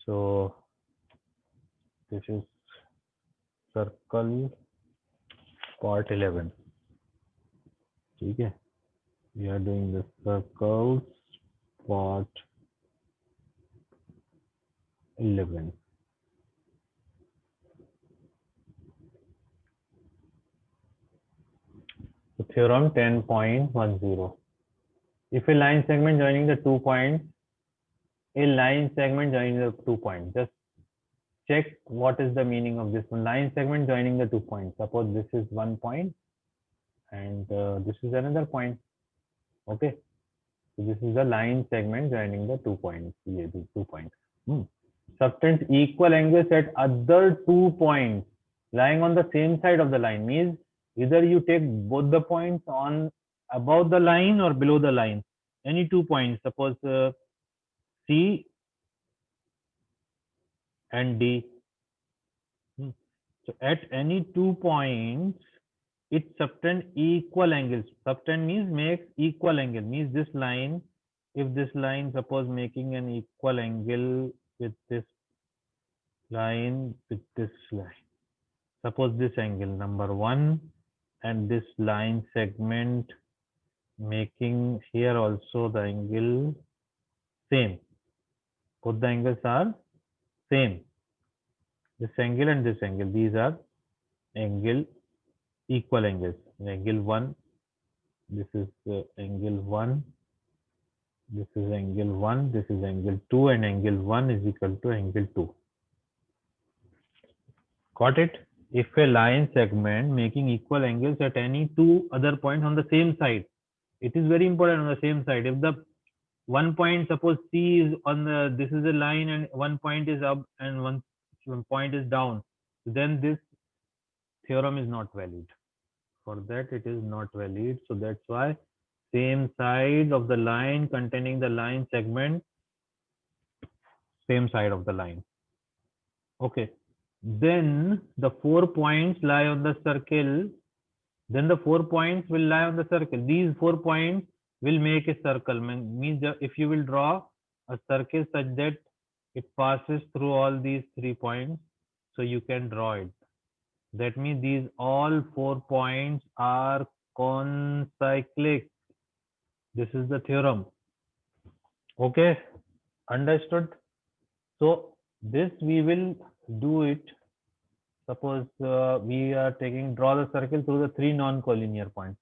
So this is circle part 11. Okay, we are doing the circles part 11. So theorem 10.10. If a line segment joining the 2 points, just check what is the meaning of this one. Line segment joining the 2 points. Suppose this is 1 point and this is another point. Okay, so this is the line segment joining the 2 points. Yeah, these 2 points. Subtend equal angles at other 2 points lying on the same side of the line. Means either you take both the points on above the line or below the line. Any 2 points, suppose C and D. So at any 2 points, it subtend equal angles. Subtend means makes equal angle. Means this line, if this line suppose making an equal angle with this line, suppose this angle number 1 and this line segment making here also the angle same. Both the angles are same. This angle and this angle, these are angle equal angles. Angle 1, this is angle 1, this is angle 1, this is angle 2, and angle 1 is equal to angle 2. Got it? If a line segment making equal angles at any 2 other points on the same side, it is very important on the same side. If the 1 point, suppose C is on the, this is a line and 1 point is up and one point is down, then this theorem is not valid. For that it is not valid. So that's why same side of the line containing the line segment, same side of the line. Okay. Then the 4 points lie on the circle. Then the 4 points will lie on the circle. These 4 points will make a circle. Means if you will draw a circle such that it passes through all these 3 points, so you can draw it. That means these all 4 points are concyclic. This is the theorem. Okay, understood? So this we will do it. Suppose we are taking draw the circle through the 3 non-collinear points.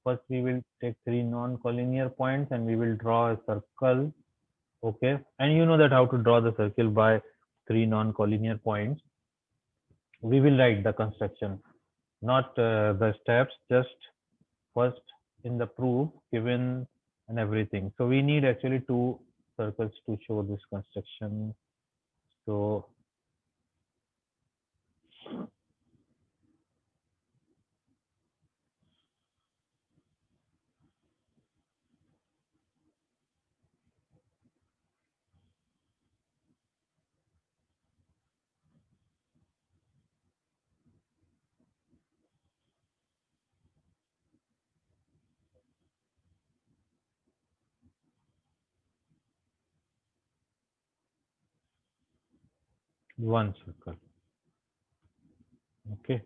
First we will take 3 non-collinear points and we will draw a circle. Okay, and you know that how to draw the circle by 3 non-collinear points. We will write the construction, not the steps, just first in the proof given and everything. So we need actually 2 circles to show this construction. So one circle. Okay.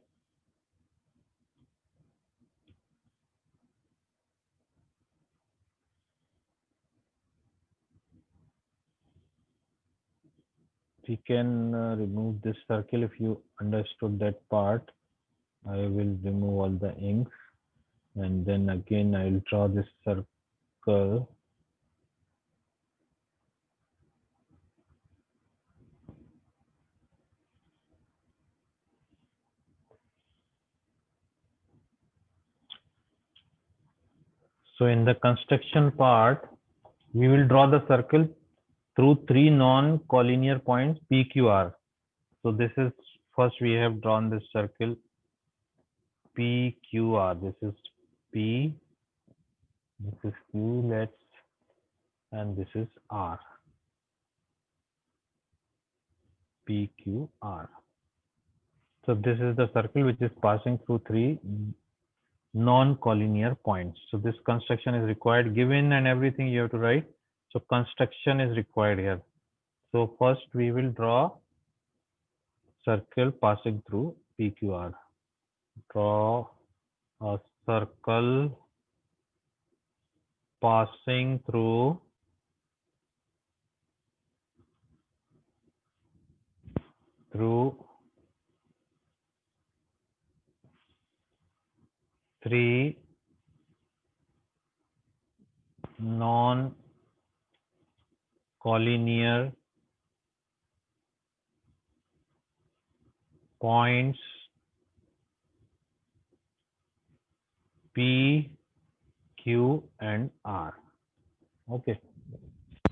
We can remove this circle. If you understood that part, I will remove all the inks and then again I will draw this circle. So in the construction part, we will draw the circle through 3 non-collinear points PQR. So this is first we have drawn this circle PQR. This is P, this is Q, and this is R. PQR. So this is the circle which is passing through 3 non-collinear points. So this construction is required, given and everything you have to write. So construction is required here. So first we will draw circle passing through PQR. Draw a circle passing through three non-collinear points P, Q and R. Okay.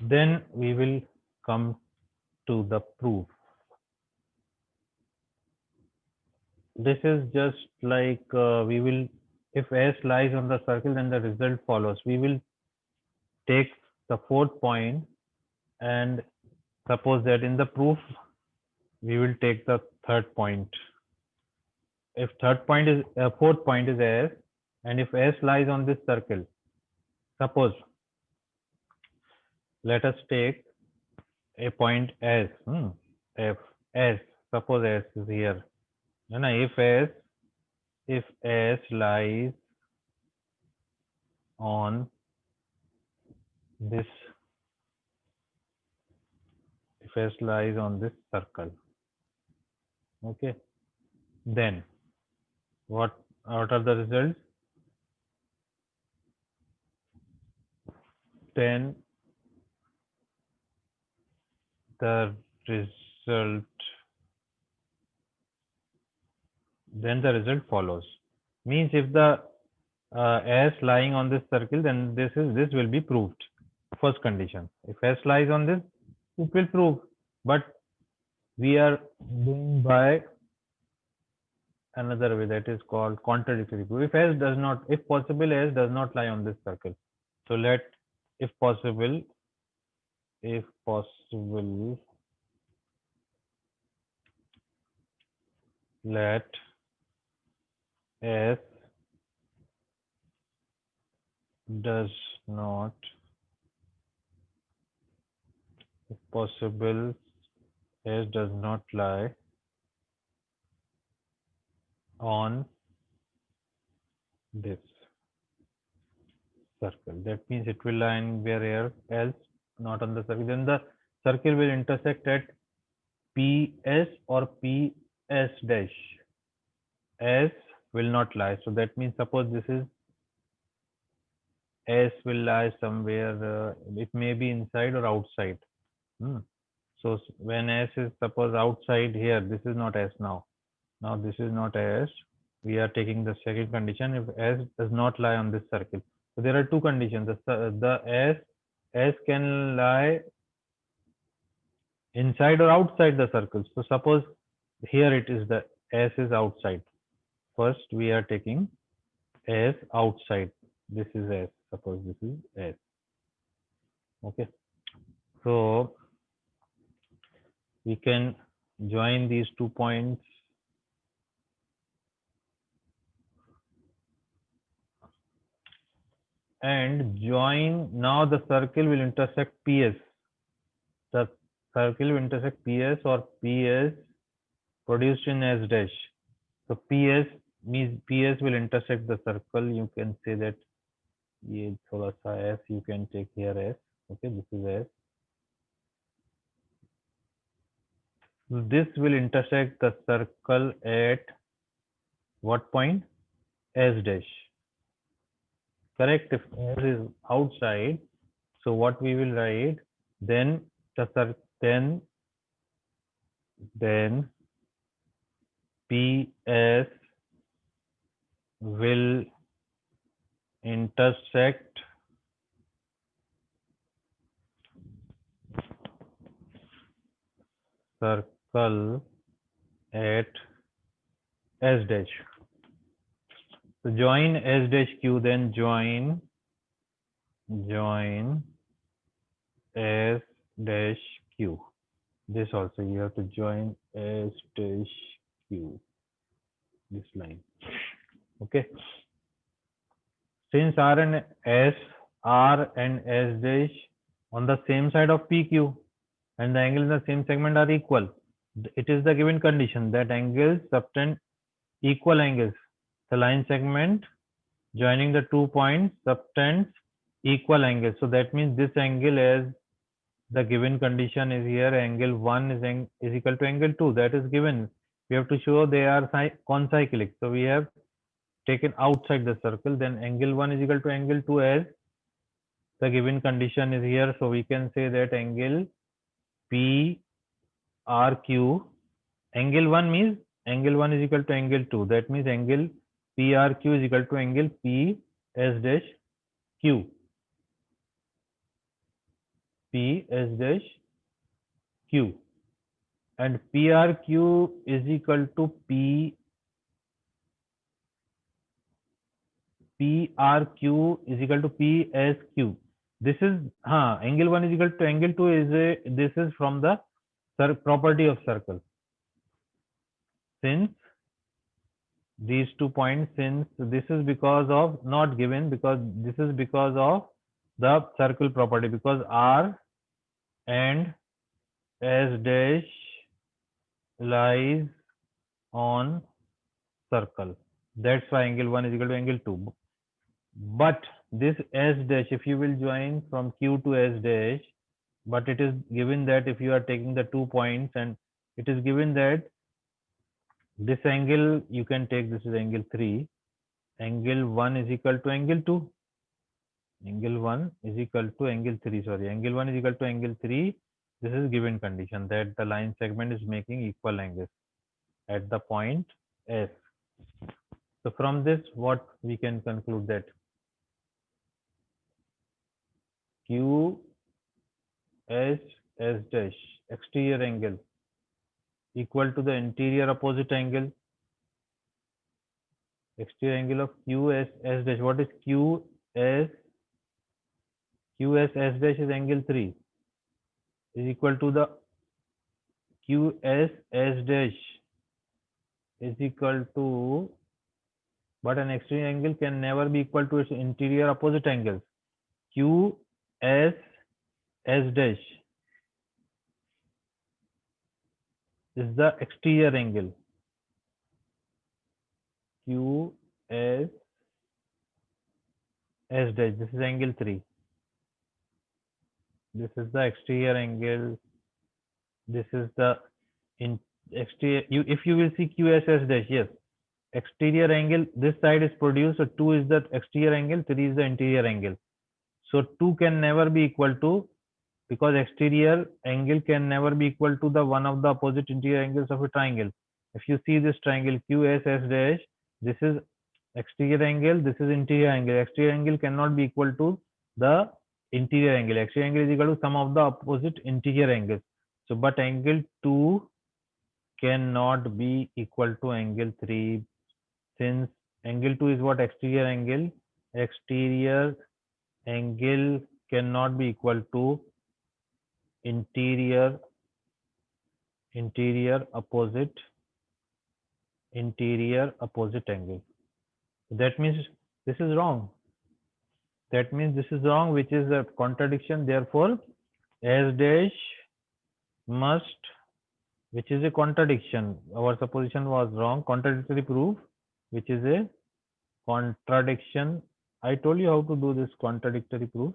Then we will come to the proof. This is just like we will, if S lies on the circle, then the result follows. We will take the fourth point and suppose that in the proof we will take the third point. If fourth point is S, and if S lies on this circle, suppose let us take a point S. If S, suppose S is here. If S lies on this, if S lies on this circle, okay, then what are the results? Then the result follows. Means if the S lying on this circle, then this will be proved. First condition. If S lies on this, it will prove. But we are doing by another way, that is called contradictory proof. If possible, S does not lie on this circle. So let, if possible, let S does not, if possible, S does not lie on this circle. That means it will lie anywhere else, not on the circle. Then the circle will intersect at PS or PS dash. S will not lie. So that means suppose this is S will lie somewhere. It may be inside or outside. So when S is suppose outside here, this is not S now. Now this is not S. We are taking the second condition. If S does not lie on this circle. So there are two conditions. The S can lie inside or outside the circle. So suppose here it is, the S is outside. First we are taking S outside. This is S. Suppose this is S. Okay. So we can join these 2 points and join. Now the circle will intersect PS. The circle will intersect PS or PS produced in S dash. So PS means PS will intersect the circle. You can say that ये थोड़ा सा S you can take here S. Okay, this is S. This will intersect the circle at what point? S dash. Correct. If S is outside, so what we will write, then then PS will intersect circle at S dash. So join S dash Q, then join S dash Q. This also you have to join S dash Q. This line. Okay. Since R and S dash on the same side of PQ, and the angle in the same segment are equal. It is the given condition that angles subtend equal angles. The line segment joining the 2 points subtends equal angles. So that means this angle, as the given condition is here, angle 1 is equal to angle 2. That is given. We have to show they are concyclic. So we have taken outside the circle. Then angle 1 is equal to angle 2 as the given condition is here. So we can say that angle PRQ, angle 1 means angle 1 is equal to angle 2. That means angle PRQ is equal to angle PS dash Q. PS dash Q. And PRQ is equal to PRQ is equal to PSQ. This is angle 1 is equal to angle 2 this is from the property of circle. Since these 2 points, since this is because of not given, because this is because of the circle property, because R and S dash lies on circle. That's why angle 1 is equal to angle 2. But this S dash, if you will join from Q to S dash, but it is given that if you are taking the 2 points, and it is given that this angle you can take, this is angle 3, angle 1 is equal to angle 2, angle 1 is equal to angle 3, sorry, angle 1 is equal to angle 3. This is given condition that the line segment is making equal angles at the point S. So from this, what we can conclude that Q S S dash exterior angle equal to the interior opposite angle, exterior angle of Q S S dash. What is Q S S dash is angle 3 is equal to the Q S S dash is equal to, but an exterior angle can never be equal to its interior opposite angles. Q S S dash is the exterior angle. Q S S dash, this is angle 3. This is the exterior angle. This is the exterior. If you will see QSS dash, yes, exterior angle. This side is produced. So 2 is the exterior angle, 3 is the interior angle. So 2 can never be equal to, because exterior angle can never be equal to the one of the opposite interior angles of a triangle. If you see this triangle QSS dash, this is exterior angle, this is interior angle. Exterior angle cannot be equal to the interior angle. Exterior angle is equal to sum of the opposite interior angles. So, but angle 2 cannot be equal to angle 3, since angle 2 is what? Exterior angle. Exterior angle cannot be equal to interior opposite angle. That means this is wrong. That means this is wrong, which is a contradiction. Therefore, S dash must, which is a contradiction. Our supposition was wrong. Contradictory proof, which is a contradiction. I told you how to do this contradictory proof.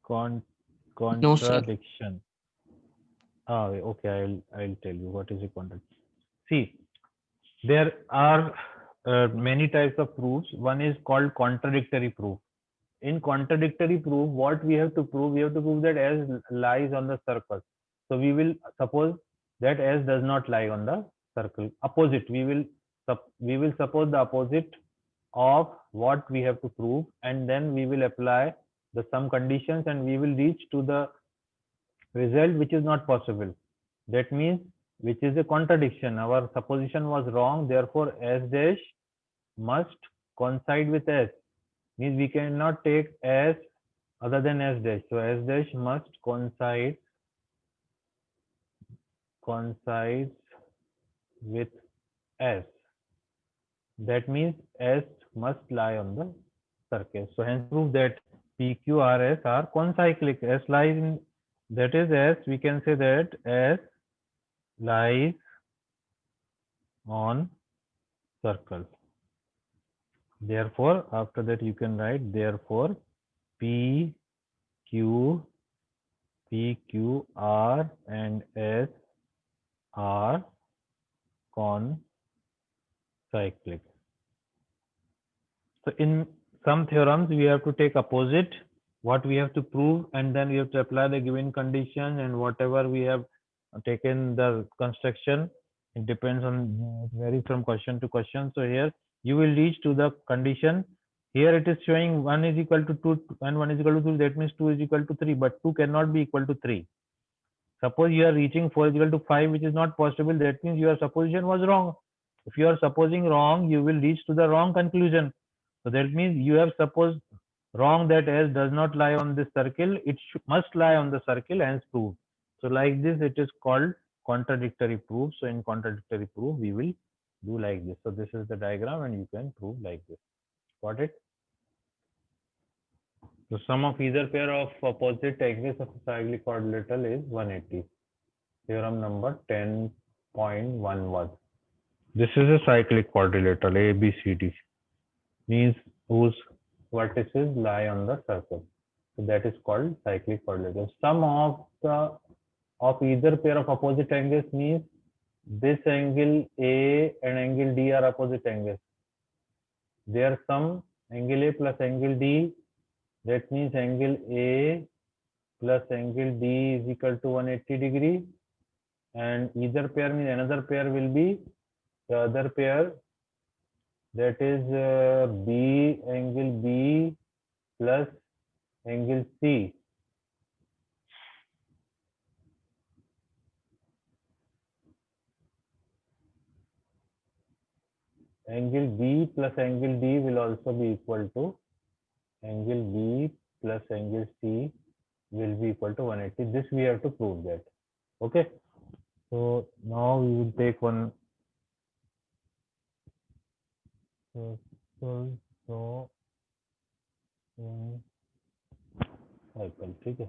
Contradiction. No, okay, I'll tell you what is a contradiction. See, there are many types of proofs. One is called contradictory proof. In contradictory proof, what we have to prove? We have to prove that S lies on the circle. So we will suppose that S does not lie on the circle. Opposite. We will suppose the opposite of what we have to prove, and then we will apply the some conditions, and we will reach to the result which is not possible. That means which is a contradiction. Our supposition was wrong. Therefore, S dash must coincide with S. Means we cannot take S other than S dash. So S dash must coincide with S. That means S must lie on the circle. So hence prove that PQRS are concyclic. S lies in, that is S, we can say that S lies on circle. Therefore, after that you can write, therefore P, Q, R and S are concyclic. So in some theorems we have to take opposite, what we have to prove, and then we have to apply the given condition, and whatever we have taken the construction, it depends on, it varies from question to question. So here you will reach to the condition. Here it is showing 1 is equal to 2 and 1 is equal to 2, that means 2 is equal to 3, but 2 cannot be equal to 3. Suppose you are reaching 4 is equal to 5, which is not possible, that means your supposition was wrong. If you are supposing wrong, you will reach to the wrong conclusion. So that means you have supposed wrong that S does not lie on this circle, it must lie on the circle, hence prove. So like this, it is called contradictory proof. So in contradictory proof, we will do like this. So this is the diagram and you can prove like this. Got it? So sum of either pair of opposite angles of a cyclic quadrilateral is 180. Theorem number 10.11. This is a cyclic quadrilateral ABCD, means whose vertices lie on the circle. So that is called cyclic quadrilateral. Sum of either pair of opposite angles means this angle A and angle D are opposite angles. Their sum, angle A plus angle D, that means angle A plus angle D is equal to 180 degree, and either pair means another pair will be the other pair, that is angle B plus angle C. Angle B plus angle D will also be equal to angle B plus angle C will be equal to 180. This we have to prove that. Okay. So now we will take one circle. So cycle. Okay.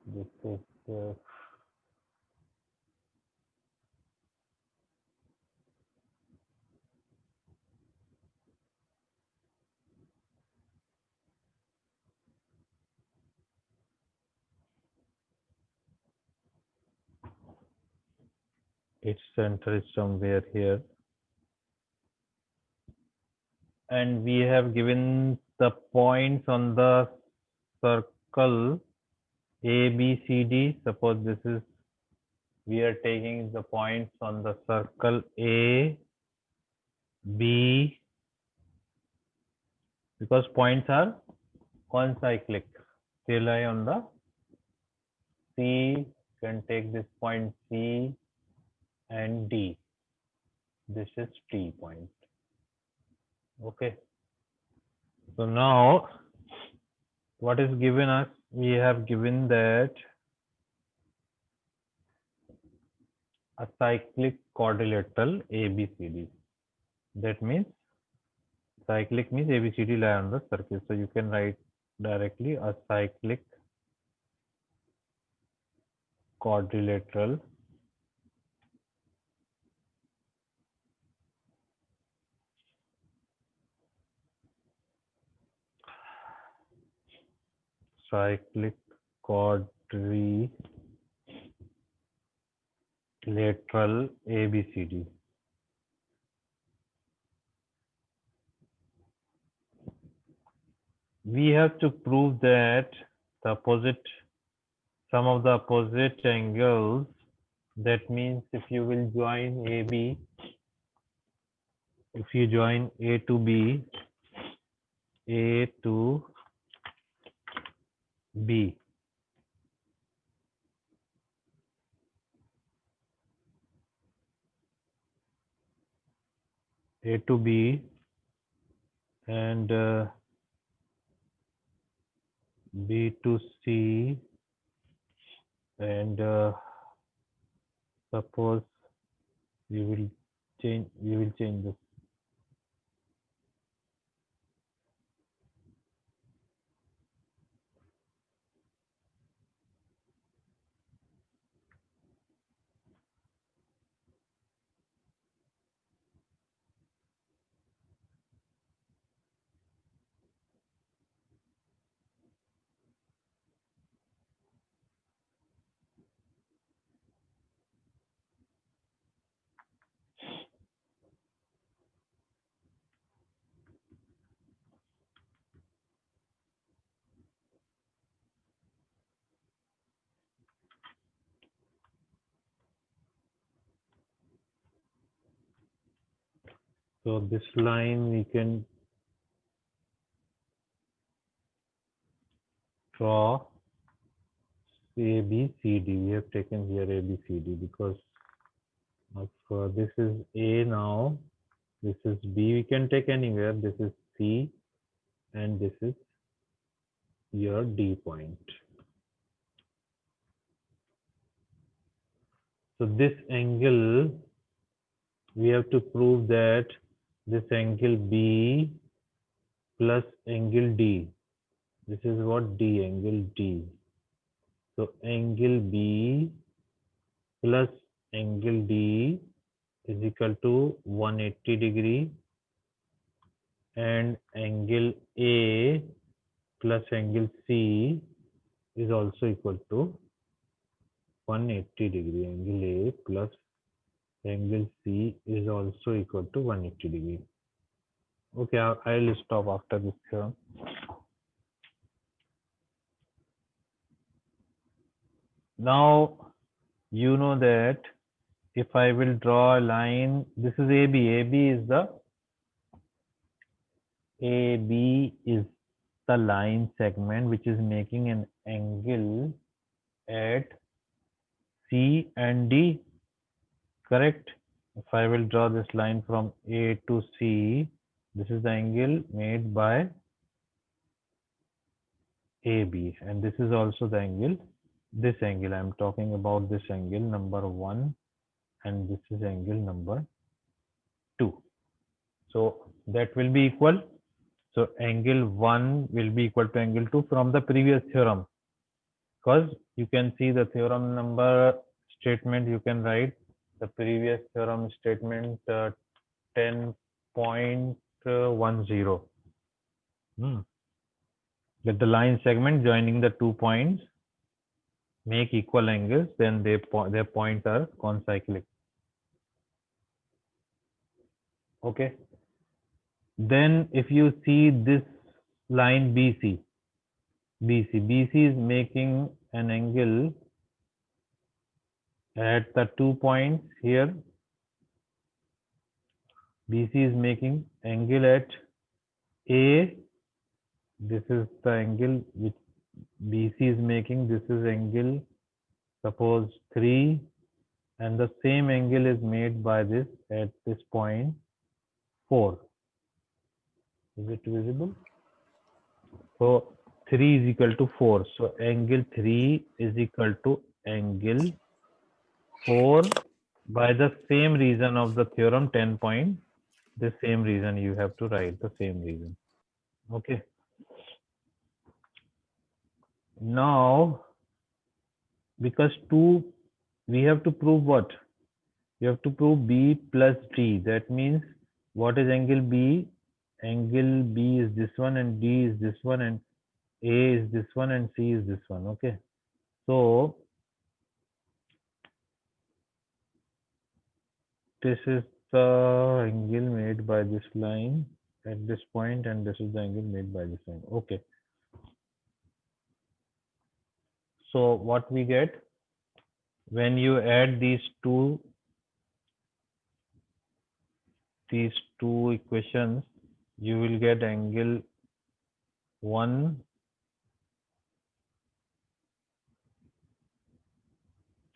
This is its center is somewhere here, and we have given the points on the circle A, B, C, D. Suppose this is, we are taking the points on the circle A, B, because points are concyclic. They lie on the C, can take this point C and D. This is T point. Okay. So now what is given us? We have given that a cyclic quadrilateral ABCD. That means cyclic means ABCD lie on the circle. So you can write directly a cyclic quadrilateral quadrilateral ABCD. We have to prove that the opposite, sum of the opposite angles, that means if you will join AB, if you join A to B, A to B, A to B, and B to C, and suppose we will change this. So this line we can draw A, B, C, D. We have taken here A, B, C, D because of, this is A now, this is B. We can take anywhere. This is C and this is your D point. So this angle, we have to prove that this angle B plus angle D. This is what D, angle D. So angle B plus angle D is equal to 180 degree, and angle A plus angle C is also equal to 180 degree. Angle A plus angle C is also equal to 180 degree. Okay, I'll stop after this theorem. Now you know that if I will draw a line, this is AB. AB is the line segment which is making an angle at C and D. Correct? If I will draw this line from A to C, this is the angle made by AB, and this is also the angle. This angle, I am talking about this angle number 1, and this is angle number 2. So that will be equal. So angle 1 will be equal to angle 2 from the previous theorem, because you can see the theorem number statement. You can write the previous theorem statement 10.10. That the line segment joining the 2 points make equal angles, then their points are concyclic. Okay. Then if you see this line BC is making an angle at the 2 points here. BC is making angle at A. This is the angle which BC is making. This is angle, suppose 3, and the same angle is made by this at this point 4. Is it visible? So 3 is equal to 4. So angle 3 is equal to angle 4 by the same reason of the theorem 10 point. The same reason you have to write the same reason. Okay. Now, because 2, we have to prove what? We have to prove B plus D. That means what is angle B? Angle B is this one, and D is this one, and A is this one, and C is this one. Okay. So this is the angle made by this line at this point, and this is the angle made by this line. Okay. So what we get when you add these two equations, you will get angle 1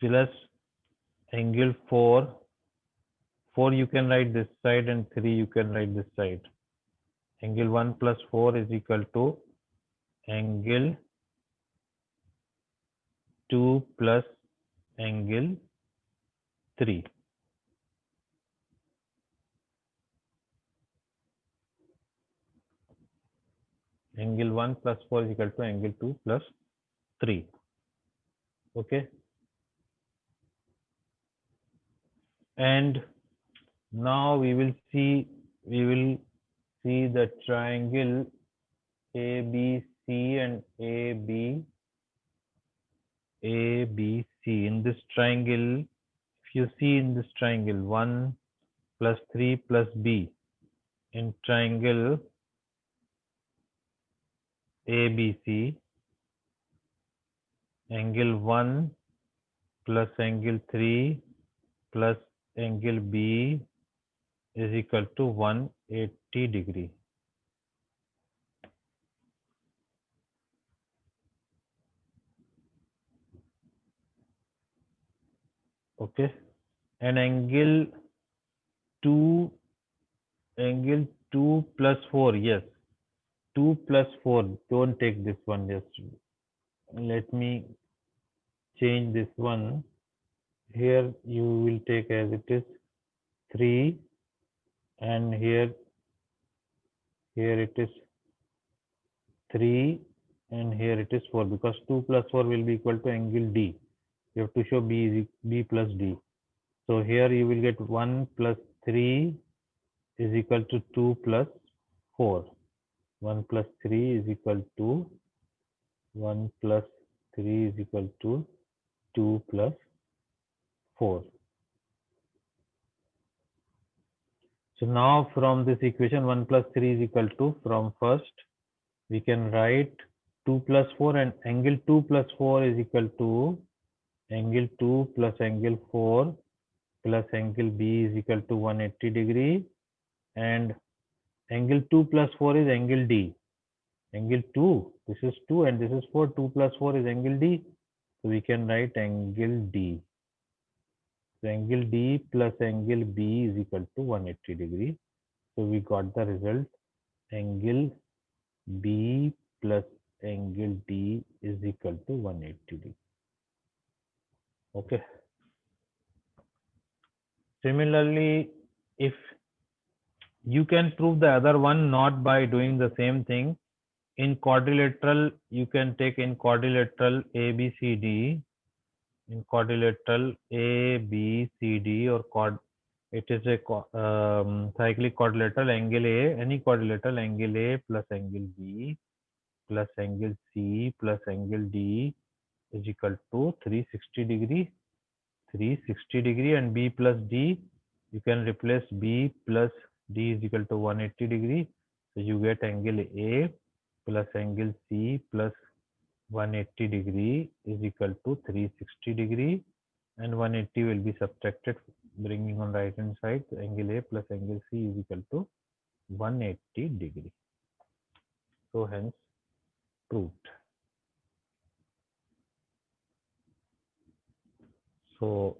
plus angle 4. 4 you can write this side, and 3 you can write this side. Angle 1 plus 4 is equal to angle 2 plus angle 3. Angle 1 plus 4 is equal to angle 2 plus 3. Okay. And now we will see the triangle ABC and ABC. In this triangle, if you see in this triangle 1 plus 3 plus B, in triangle ABC, angle 1 plus angle 3 plus angle B is equal to 180 degree. Okay, and angle 2 plus 4, yes, 2 plus 4, don't take this one, just let me change this one. Here you will take as it is 3, and here it is 3, and here it is 4, because 2 plus 4 will be equal to angle D. You have to show B plus D. So here you will get 1 plus 3 is equal to 2 plus 4. 1 plus 3 is equal to 1 plus 3 is equal to 2 plus 4. So now from this equation 1 plus 3 is equal to, from first we can write 2 plus 4, and angle 2 plus 4 is equal to angle 2 plus angle 4 plus angle B is equal to 180 degree, and angle 2 plus 4 is angle D. Angle 2, this is 2 and this is 4, 2 plus 4 is angle D. So we can write angle D. So angle D plus angle B is equal to 180 degree. So we got the result, angle B plus angle D is equal to 180 degree. Okay. Similarly, if you can prove the other one not by doing the same thing, in quadrilateral you can take in quadrilateral ABCD, in quadrilateral ABCD or it is a cyclic quadrilateral, angle A, any quadrilateral, angle A plus angle B plus angle C plus angle D is equal to 360 degree. 360 degree, and B plus D, you can replace B plus D is equal to 180 degree. So you get angle A plus angle C plus 180 degree is equal to 360 degree, and 180 will be subtracted, bringing on right hand side. So angle A plus angle C is equal to 180 degree. So hence proved. So